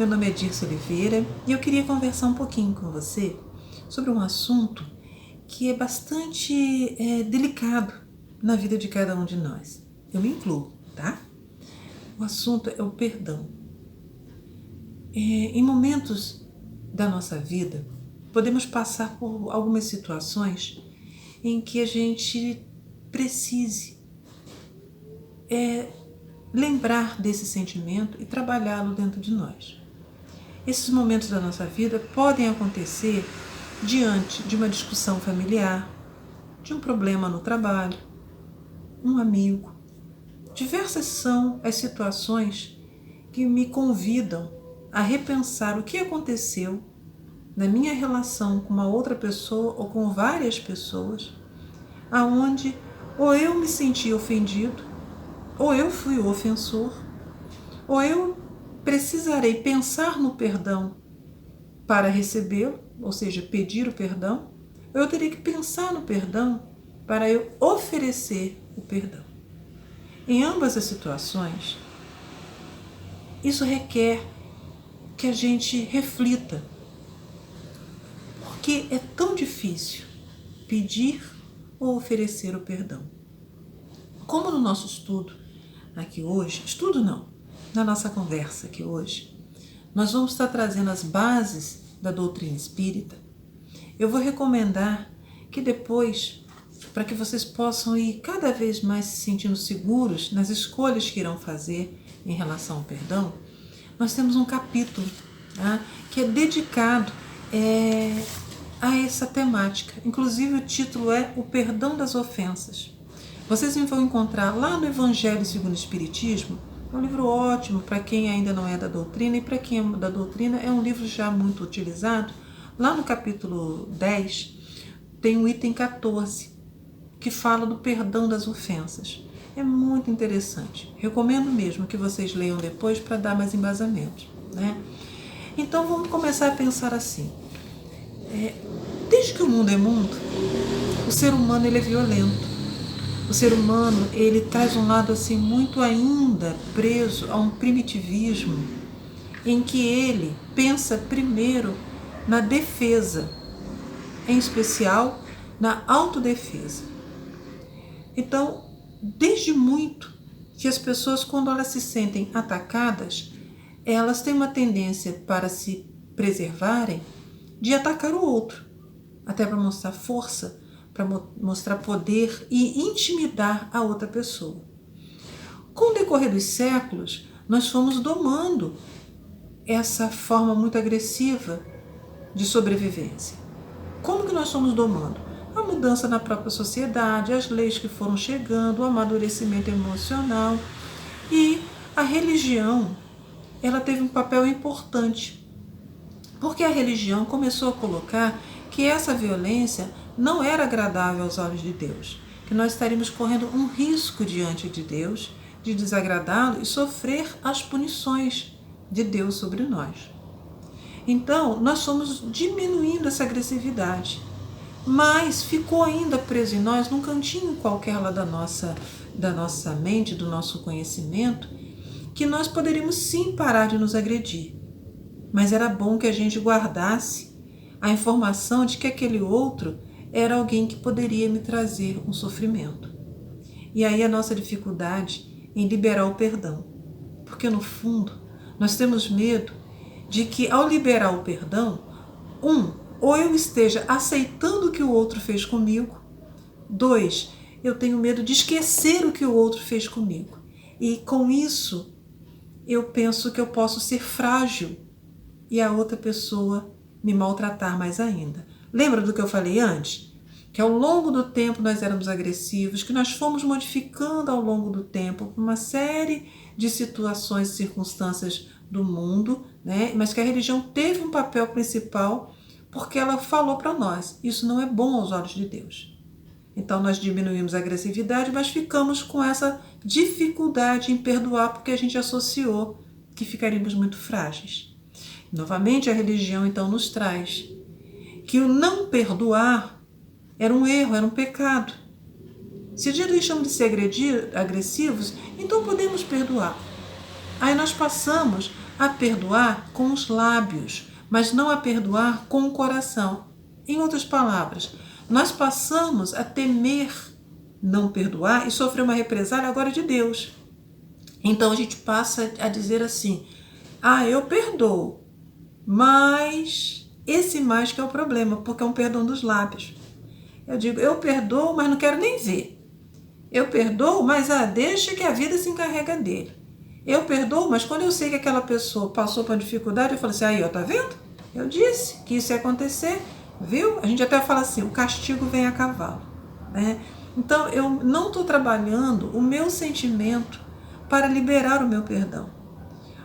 Meu nome é Dirce Oliveira e eu queria conversar um pouquinho com você sobre um assunto que é bastante delicado na vida de cada um de nós. Eu me incluo, tá? O assunto é o perdão. Em momentos da nossa vida, podemos passar por algumas situações em que a gente precise lembrar desse sentimento e trabalhá-lo dentro de nós. Esses momentos da nossa vida podem acontecer diante de uma discussão familiar, de um problema no trabalho, um amigo. Diversas são as situações que me convidam a repensar o que aconteceu na minha relação com uma outra pessoa ou com várias pessoas, aonde ou eu me senti ofendido, ou eu fui o ofensor, ou eu precisarei pensar no perdão para recebê-lo, ou seja, pedir o perdão, ou eu terei que pensar no perdão para eu oferecer o perdão. Em ambas as situações, isso requer que a gente reflita, porque é tão difícil pedir ou oferecer o perdão. Como no nosso estudo aqui hoje, na nossa conversa aqui hoje, nós vamos estar trazendo as bases da doutrina espírita. Eu vou recomendar que depois, para que vocês possam ir cada vez mais se sentindo seguros nas escolhas que irão fazer em relação ao perdão, nós temos um capítulo, tá, que é dedicado a essa temática. Inclusive o título é O Perdão das Ofensas. Vocês vão encontrar lá no Evangelho segundo o Espiritismo. É um livro ótimo para quem ainda não é da doutrina, e para quem é da doutrina é um livro já muito utilizado. Lá no capítulo 10 tem o item 14, que fala do perdão das ofensas. É muito interessante. Recomendo mesmo que vocês leiam depois para dar mais embasamento, né? Então vamos começar a pensar assim. Desde que o mundo é mundo, o ser humano ele é violento. O ser humano, ele traz um lado assim muito ainda preso a um primitivismo em que ele pensa primeiro na defesa, em especial na autodefesa. Então, desde muito que as pessoas, quando elas se sentem atacadas, elas têm uma tendência para se preservarem de atacar o outro, até para mostrar força, para mostrar poder e intimidar a outra pessoa. Com o decorrer dos séculos, nós fomos domando essa forma muito agressiva de sobrevivência. Como que nós fomos domando? A mudança na própria sociedade, as leis que foram chegando, o amadurecimento emocional, e a religião, ela teve um papel importante, porque a religião começou a colocar que essa violência não era agradável aos olhos de Deus, que nós estaríamos correndo um risco diante de Deus de desagradá-lo e sofrer as punições de Deus sobre nós. Então, nós fomos diminuindo essa agressividade, mas ficou ainda preso em nós, num cantinho qualquer lá da nossa mente, do nosso conhecimento, que nós poderíamos sim parar de nos agredir. Mas era bom que a gente guardasse a informação de que aquele outro era alguém que poderia me trazer um sofrimento. E aí a nossa dificuldade em liberar o perdão. Porque no fundo, nós temos medo de que ao liberar o perdão, ou eu esteja aceitando o que o outro fez comigo, 2, eu tenho medo de esquecer o que o outro fez comigo. E com isso, eu penso que eu posso ser frágil e a outra pessoa me maltratar mais ainda. Lembra do que eu falei antes? Que ao longo do tempo nós éramos agressivos, que nós fomos modificando ao longo do tempo uma série de situações e circunstâncias do mundo, né? Mas que a religião teve um papel principal porque ela falou para nós, isso não é bom aos olhos de Deus. Então nós diminuímos a agressividade, mas ficamos com essa dificuldade em perdoar porque a gente associou que ficaríamos muito frágeis. Novamente a religião então nos traz que o não perdoar era um erro, era um pecado. Se já deixamos de ser agressivos, então podemos perdoar. Aí nós passamos a perdoar com os lábios, mas não a perdoar com o coração. Em outras palavras, nós passamos a temer não perdoar e sofrer uma represália agora de Deus. Então a gente passa a dizer assim: eu perdoo, mas esse mais que é o problema, porque é um perdão dos lábios. Eu digo, eu perdoo, mas não quero nem ver. Eu perdoo, mas deixa que a vida se encarrega dele. Eu perdoo, mas quando eu sei que aquela pessoa passou por uma dificuldade, eu falo assim, tá vendo? Eu disse que isso ia acontecer, viu? A gente até fala assim, o castigo vem a cavalo, né? Então eu não estou trabalhando o meu sentimento para liberar o meu perdão.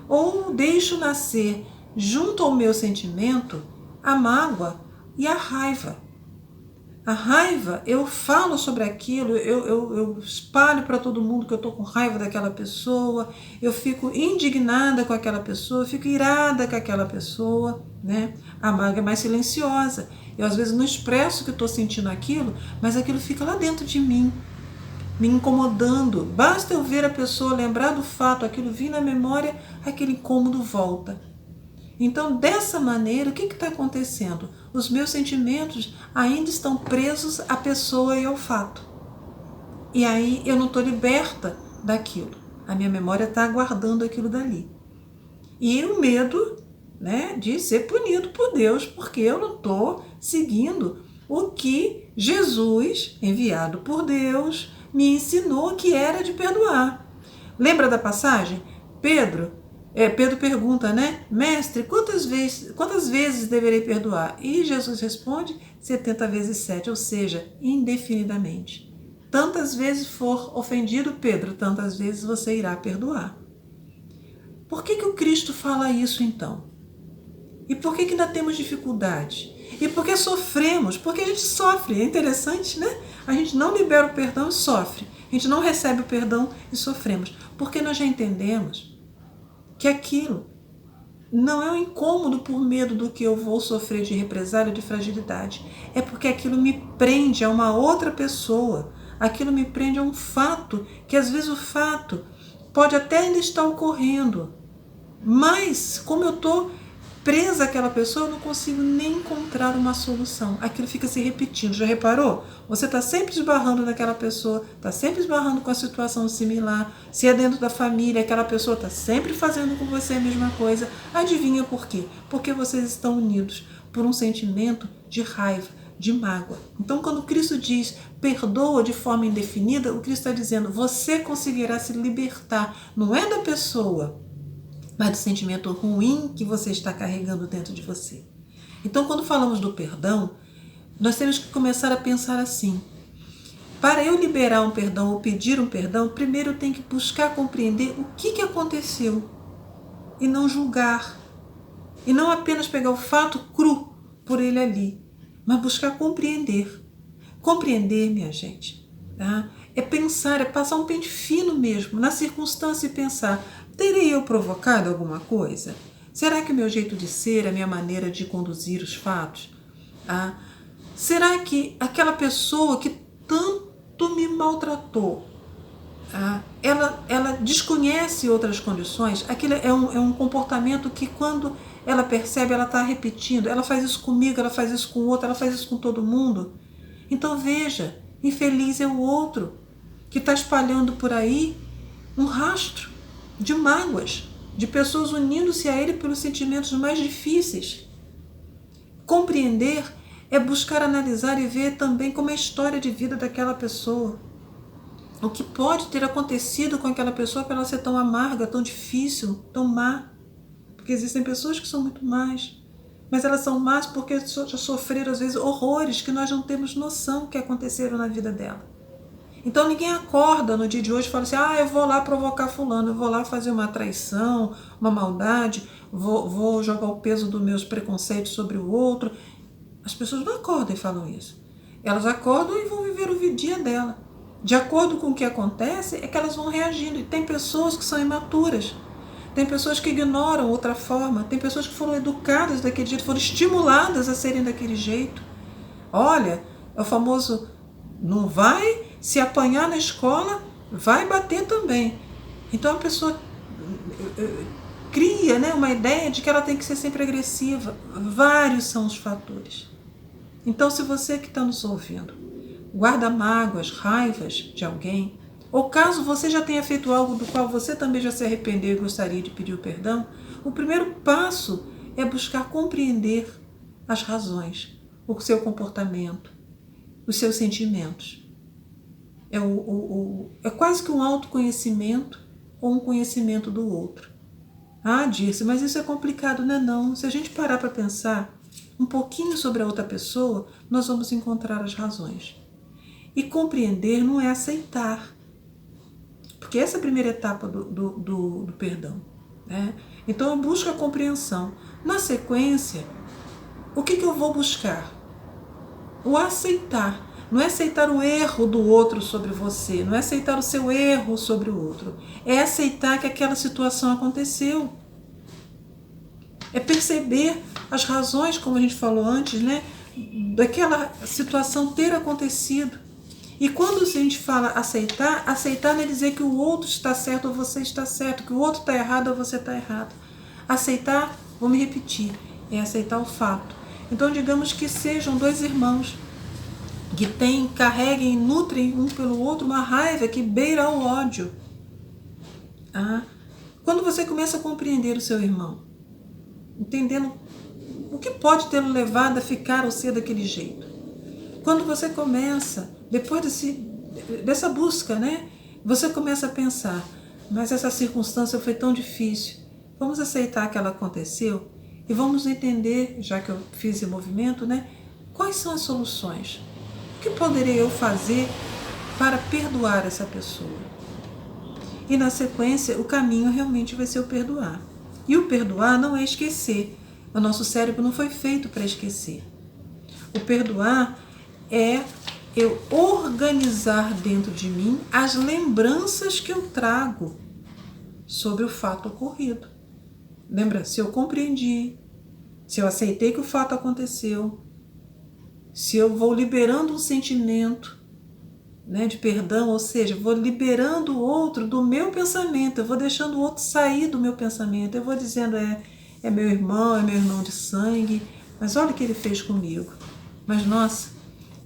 Ou deixo nascer junto ao meu sentimento a mágoa e a raiva. A raiva, eu falo sobre aquilo, eu espalho para todo mundo que eu estou com raiva daquela pessoa, eu fico indignada com aquela pessoa, eu fico irada com aquela pessoa, né? A mágoa é mais silenciosa. Eu às vezes não expresso que estou sentindo aquilo, mas aquilo fica lá dentro de mim, me incomodando. Basta eu ver a pessoa, lembrar do fato, aquilo vir na memória, aquele incômodo volta. Então, dessa maneira, o que está acontecendo? Os meus sentimentos ainda estão presos à pessoa e ao fato. E aí eu não estou liberta daquilo. A minha memória está aguardando aquilo dali. E o medo, né, de ser punido por Deus, porque eu não estou seguindo o que Jesus, enviado por Deus, me ensinou que era de perdoar. Lembra da passagem? Pedro pergunta, né? Mestre, quantas vezes deverei perdoar? E Jesus responde 70 vezes 7, ou seja, indefinidamente. Tantas vezes for ofendido Pedro, tantas vezes você irá perdoar. Por que o Cristo fala isso então? E por que ainda temos dificuldade? E por que sofremos? Porque a gente sofre, é interessante, né? A gente não libera o perdão e sofre. A gente não recebe o perdão e sofremos. Porque nós já entendemos que aquilo não é um incômodo por medo do que eu vou sofrer de represália, de fragilidade. É porque aquilo me prende a uma outra pessoa. Aquilo me prende a um fato, que às vezes o fato pode até ainda estar ocorrendo. Mas, como eu estou presa àquela pessoa, eu não consigo nem encontrar uma solução. Aquilo fica se repetindo. Já reparou? Você está sempre esbarrando naquela pessoa, está sempre esbarrando com a situação similar. Se é dentro da família, aquela pessoa está sempre fazendo com você a mesma coisa. Adivinha por quê? Porque vocês estão unidos por um sentimento de raiva, de mágoa. Então, quando Cristo diz perdoa de forma indefinida, o Cristo está dizendo, você conseguirá se libertar. Não é da pessoa, mas do sentimento ruim que você está carregando dentro de você. Então, quando falamos do perdão, nós temos que começar a pensar assim: para eu liberar um perdão ou pedir um perdão, primeiro eu tenho que buscar compreender o que aconteceu e não julgar. E não apenas pegar o fato cru por ele ali, mas buscar compreender. Compreender, minha gente, tá? É pensar, é passar um pente fino mesmo na circunstância e pensar: terei eu provocado alguma coisa? Será que o meu jeito de ser, a minha maneira de conduzir os fatos? Será que aquela pessoa que tanto me maltratou, ela desconhece outras condições? Aquilo é um comportamento que quando ela percebe, ela está repetindo. Ela faz isso comigo, ela faz isso com o outro, ela faz isso com todo mundo. Então veja, infeliz é o outro que está espalhando por aí um rastro de mágoas, de pessoas unindo-se a ele pelos sentimentos mais difíceis. Compreender é buscar analisar e ver também como é a história de vida daquela pessoa. O que pode ter acontecido com aquela pessoa para ela ser tão amarga, tão difícil, tão má. Porque existem pessoas que são muito más, mas elas são más porque já sofreram às vezes horrores que nós não temos noção que aconteceram na vida dela. Então ninguém acorda no dia de hoje e fala assim: eu vou lá provocar fulano, eu vou lá fazer uma traição, uma maldade, vou jogar o peso dos meus preconceitos sobre o outro. As pessoas não acordam e falam isso. Elas acordam e vão viver o dia dela. De acordo com o que acontece, é que elas vão reagindo. E tem pessoas que são imaturas, tem pessoas que ignoram outra forma, tem pessoas que foram educadas daquele jeito, foram estimuladas a serem daquele jeito. Olha, é o famoso: não vai, se apanhar na escola, vai bater também. Então a pessoa cria, né, uma ideia de que ela tem que ser sempre agressiva. Vários são os fatores. Então, se você que está nos ouvindo guarda mágoas, raivas de alguém, ou caso você já tenha feito algo do qual você também já se arrependeu e gostaria de pedir o perdão, o primeiro passo é buscar compreender as razões, o seu comportamento, os seus sentimentos. É quase que um autoconhecimento ou um conhecimento do outro. Ah, Dirce, mas isso é complicado, né? Não. Se a gente parar para pensar um pouquinho sobre a outra pessoa, nós vamos encontrar as razões. E compreender não é aceitar. Porque essa é a primeira etapa do perdão. Né? Então eu busco a compreensão. Na sequência, o que eu vou buscar? O aceitar. Não é aceitar o erro do outro sobre você, não é aceitar o seu erro sobre o outro. É aceitar que aquela situação aconteceu. É perceber as razões, como a gente falou antes, né, daquela situação ter acontecido. E quando a gente fala aceitar, aceitar não é dizer que o outro está certo ou você está certo, que o outro está errado ou você está errado. Aceitar, vou me repetir, é aceitar o fato. Então, digamos que sejam dois irmãos que carreguem, nutrem um pelo outro uma raiva que beira o ódio. Quando você começa a compreender o seu irmão, entendendo o que pode tê-lo levado a ficar ou ser daquele jeito. Quando você começa, depois dessa busca, né, você começa a pensar, mas essa circunstância foi tão difícil, vamos aceitar que ela aconteceu e vamos entender, já que eu fiz esse movimento, né, quais são as soluções? O que poderia eu fazer para perdoar essa pessoa? E na sequência, o caminho realmente vai ser o perdoar. E o perdoar não é esquecer. O nosso cérebro não foi feito para esquecer. O perdoar é eu organizar dentro de mim as lembranças que eu trago sobre o fato ocorrido. Lembra? Se eu compreendi, se eu aceitei que o fato aconteceu, se eu vou liberando um sentimento, né, de perdão, ou seja, vou liberando o outro do meu pensamento, eu vou deixando o outro sair do meu pensamento, eu vou dizendo, é meu irmão de sangue, mas olha o que ele fez comigo. Mas nossa,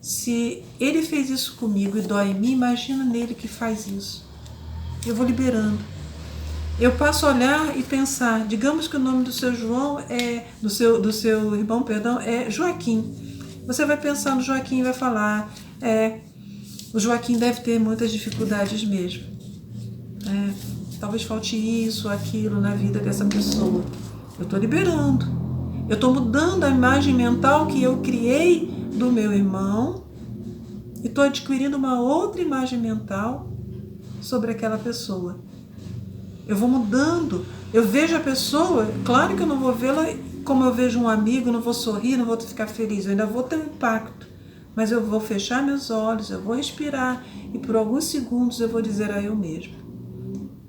se ele fez isso comigo e dói em mim, imagina nele que faz isso. Eu vou liberando. Eu passo a olhar e pensar, digamos que o nome do seu João do seu irmão, perdão, é Joaquim. Você vai pensar no Joaquim e vai falar, o Joaquim deve ter muitas dificuldades mesmo. Talvez falte isso ou aquilo na vida dessa pessoa. Eu estou liberando. Eu estou mudando a imagem mental que eu criei do meu irmão e estou adquirindo uma outra imagem mental sobre aquela pessoa. Eu vou mudando. Eu vejo a pessoa, claro que eu não vou vê-la como eu vejo um amigo, não vou sorrir, não vou ficar feliz, eu ainda vou ter um impacto. Mas eu vou fechar meus olhos, eu vou respirar e por alguns segundos eu vou dizer a eu mesmo.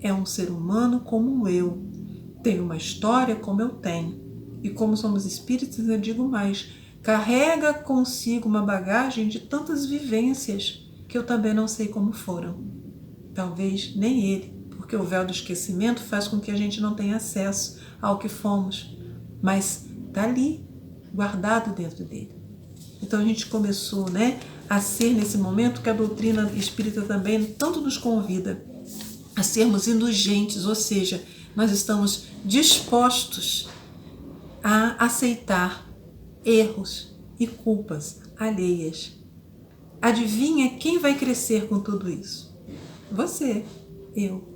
É um ser humano como eu. Tem uma história como eu tenho. E como somos espíritos, eu digo mais, carrega consigo uma bagagem de tantas vivências que eu também não sei como foram. Talvez nem ele, porque o véu do esquecimento faz com que a gente não tenha acesso ao que fomos. Mas está ali, guardado dentro dele. Então a gente começou, né, a ser nesse momento que a doutrina espírita também tanto nos convida a sermos indulgentes, ou seja, nós estamos dispostos a aceitar erros e culpas alheias. Adivinha quem vai crescer com tudo isso? Você, eu.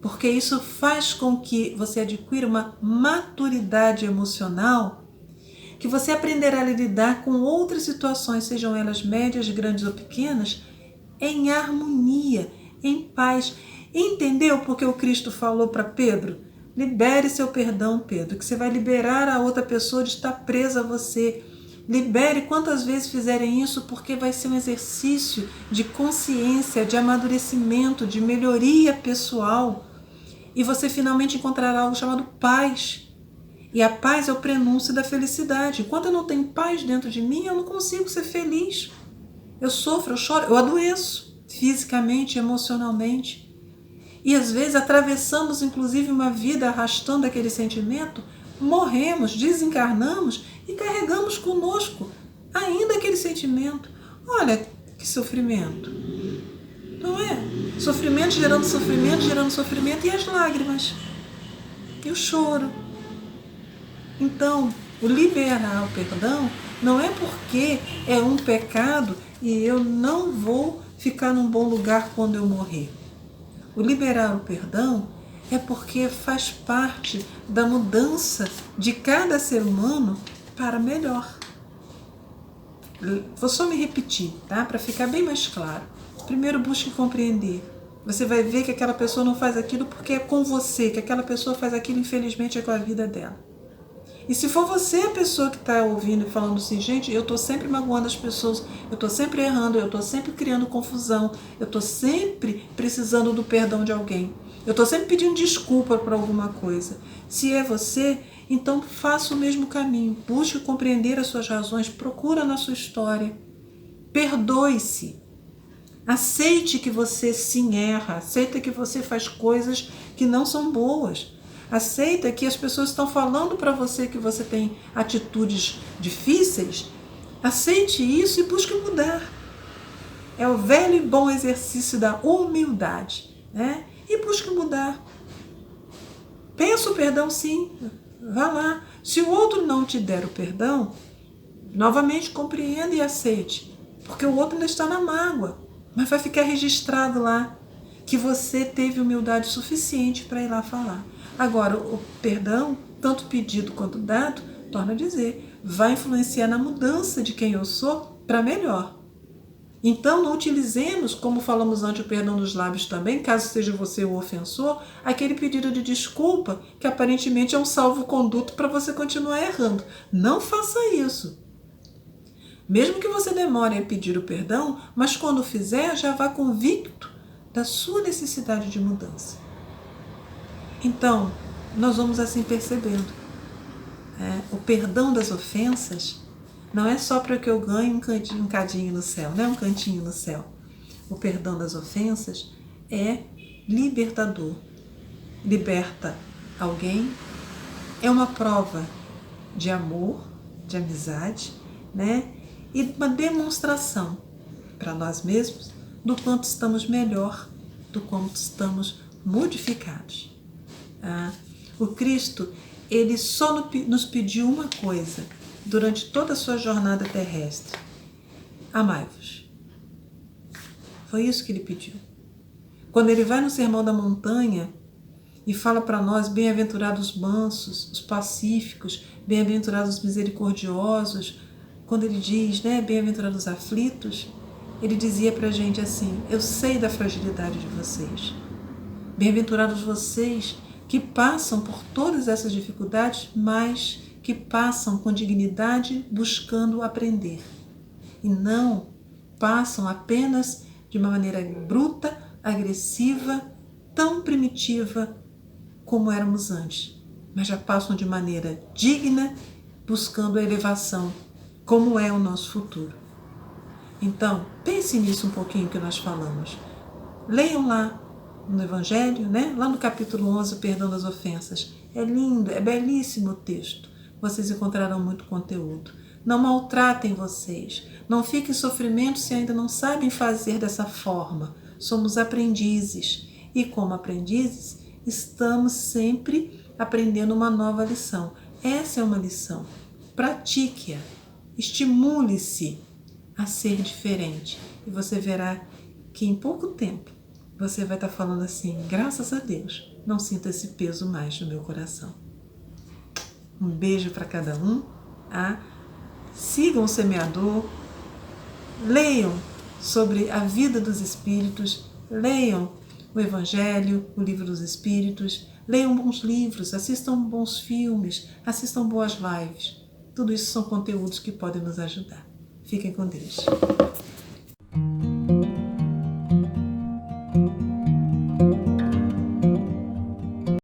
Porque isso faz com que você adquira uma maturidade emocional que você aprenderá a lidar com outras situações, sejam elas médias, grandes ou pequenas, em harmonia, em paz. Entendeu porque o Cristo falou para Pedro? Libere seu perdão, Pedro, que você vai liberar a outra pessoa de estar presa a você. Libere quantas vezes fizerem isso, porque vai ser um exercício de consciência, de amadurecimento, de melhoria pessoal. E você finalmente encontrará algo chamado paz. E a paz é o prenúncio da felicidade. Enquanto eu não tenho paz dentro de mim, eu não consigo ser feliz. Eu sofro, eu choro, eu adoeço fisicamente, emocionalmente. e às vezes atravessamos inclusive uma vida arrastando aquele sentimento, morremos, desencarnamos e carregamos conosco ainda aquele sentimento. Olha que sofrimento, não é? Sofrimento gerando sofrimento e as lágrimas e o choro. Então, o liberar o perdão não é porque é um pecado e eu não vou ficar num bom lugar quando eu morrer. O liberar o perdão é porque faz parte da mudança de cada ser humano para melhor. Vou só me repetir, tá? Para ficar bem mais claro. Primeiro, busque compreender. Você vai ver que aquela pessoa não faz aquilo porque é com você, que aquela pessoa faz aquilo, infelizmente, é com a vida dela. E se for você a pessoa que está ouvindo e falando assim, gente, eu estou sempre magoando as pessoas, eu estou sempre errando, eu estou sempre criando confusão, eu estou sempre precisando do perdão de alguém, eu estou sempre pedindo desculpa por alguma coisa. Se é você, então faça o mesmo caminho, busque compreender as suas razões, procura na sua história, perdoe-se, aceite que você sim erra, aceita que você faz coisas que não são boas. Aceita que as pessoas estão falando para você que você tem atitudes difíceis. Aceite isso e busque mudar. É o velho e bom exercício da humildade, né? E busque mudar. Peça o perdão, sim. Vá lá. Se o outro não te der o perdão, novamente compreenda e aceite. Porque o outro ainda está na mágoa. Mas vai ficar registrado lá que você teve humildade suficiente para ir lá falar. Agora, o perdão, tanto pedido quanto dado, torna a dizer, vai influenciar na mudança de quem eu sou para melhor. Então, não utilizemos, como falamos antes, o perdão dos lábios também, caso seja você o ofensor, aquele pedido de desculpa que aparentemente é um salvo-conduto para você continuar errando. Não faça isso. Mesmo que você demore a pedir o perdão, mas quando fizer, já vá convicto da sua necessidade de mudança. Então, nós vamos assim percebendo. O perdão das ofensas não é só para que eu ganhe um cadinho no céu, não é um cantinho no céu. O perdão das ofensas é libertador. Liberta alguém, é uma prova de amor, de amizade, né? E uma demonstração para nós mesmos do quanto estamos melhor, do quanto estamos modificados. O Cristo, ele só nos pediu uma coisa durante toda a sua jornada terrestre: amai-vos. Foi isso que ele pediu. Quando ele vai no Sermão da Montanha e fala para nós, bem-aventurados os mansos, os pacíficos, bem-aventurados os misericordiosos, quando ele diz, né, bem-aventurados os aflitos, ele dizia para a gente assim, eu sei da fragilidade de vocês. Bem-aventurados vocês que passam por todas essas dificuldades, mas que passam com dignidade buscando aprender. E não passam apenas de uma maneira bruta, agressiva, tão primitiva como éramos antes, mas já passam de maneira digna, buscando a elevação, como é o nosso futuro. Então, pense nisso um pouquinho que nós falamos. Leiam lá no Evangelho, né? Lá no capítulo 11, o perdão das ofensas. É lindo, é belíssimo o texto. Vocês encontrarão muito conteúdo. Não maltratem vocês. Não fiquem em sofrimento se ainda não sabem fazer dessa forma. Somos aprendizes. E como aprendizes, estamos sempre aprendendo uma nova lição. Essa é uma lição. Pratique-a. Estimule-se a ser diferente. E você verá que em pouco tempo você vai estar falando assim, graças a Deus, não sinto esse peso mais no meu coração. Um beijo para cada um. Sigam o semeador. Leiam sobre a vida dos espíritos. Leiam o Evangelho, o Livro dos Espíritos. Leiam bons livros, assistam bons filmes, assistam boas lives. Tudo isso são conteúdos que podem nos ajudar. Fiquem com Deus.